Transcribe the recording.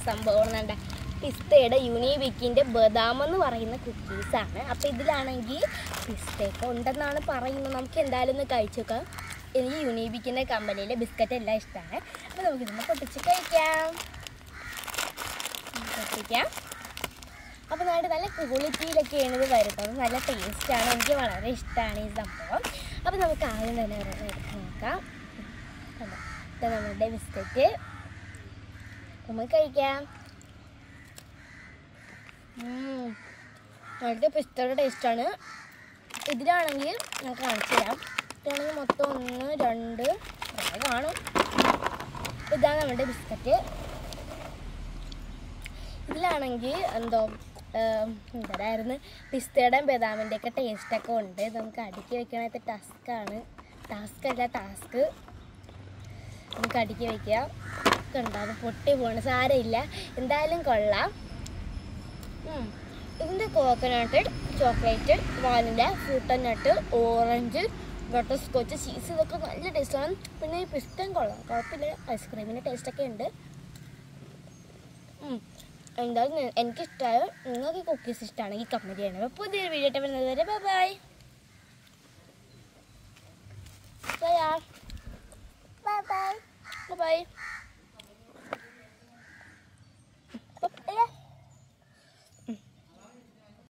സംഭവം വേണ്ട പിസ്തയുടെ യൂണിബിക്കിൻ്റെ ബദാം എന്ന് പറയുന്ന കുക്കീസാണ്. അപ്പോൾ ഇതിലാണെങ്കിൽ പിസ്തയൊക്കെ ഉണ്ടെന്നാണ് പറയുന്നത്. നമുക്ക് എന്തായാലും ഒന്ന് കഴിച്ചു നോക്കാം. എനിക്ക് യൂണിബിക്കിൻ്റെ കമ്പനിയിലെ ബിസ്ക്കറ്റ് എല്ലാം ഇഷ്ടമാണ്. അപ്പോൾ നമുക്കിതൊന്ന് പൊട്ടിച്ച് കഴിക്കാം. അപ്പോൾ നല്ല ക്വാളിറ്റിയിലൊക്കെയാണ് ഇത് വരുന്നത്. നല്ല ടേസ്റ്റാണ്. എനിക്ക് വളരെ ഇഷ്ടമാണ് ഈ സംഭവം. അപ്പോൾ നമുക്ക് ആദ്യം തന്നെ എടുത്ത് നോക്കാം. ഇത് നമ്മുടെ ബിസ്ക്കറ്റ് നമുക്ക് കഴിക്കാം. നല്ല പിസ്തയുടെ ടേസ്റ്റാണ്. ഇതിലാണെങ്കിൽ ഞാൻ കാണിച്ചു തരാം. ഇതിലാണെങ്കിൽ മൊത്തം 1 2 കാണും. ഇതാണ് നമ്മുടെ ബിസ്ക്കറ്റ്. ഇതിലാണെങ്കിൽ എന്തായിരുന്നു പിസ്തയുടെ ബദാമിൻ്റെ ഒക്കെ ടേസ്റ്റൊക്കെ ഉണ്ട്. നമുക്ക് അടുക്കി വെക്കണത് ടാസ്ക് നമുക്ക് അടുക്കി വയ്ക്കാം. ഉണ്ടാകും പൊട്ടി പോകണ സാരമില്ല, എന്തായാലും കൊള്ളാം. ഇതിൻ്റെ കോക്കനട്ട്, ചോക്ലേറ്റ്, വാനില, ഫ്രൂട്ട് നട്ട്, ഓറഞ്ച്, ബട്ടർ സ്കോച്ച്, ചീസ് ഇതൊക്കെ നല്ല ടേസ്റ്റാണ്. പിന്നെ ഈ പിസ്തയും കൊള്ളാം, കുഴപ്പമില്ല. ഐസ്ക്രീമിൻ്റെ ടേസ്റ്റൊക്കെ ഉണ്ട്. എന്തായാലും എനിക്കിഷ്ടമായ നിങ്ങൾക്ക് ഈ കുക്കീസ് ഇഷ്ടമാണെങ്കിൽ കമൻറ്റ് ചെയ്യണം. അപ്പോൾ പുതിയൊരു വീഡിയോ ആയിട്ട് വരുന്നത് വരെ ബൈ ബൈ.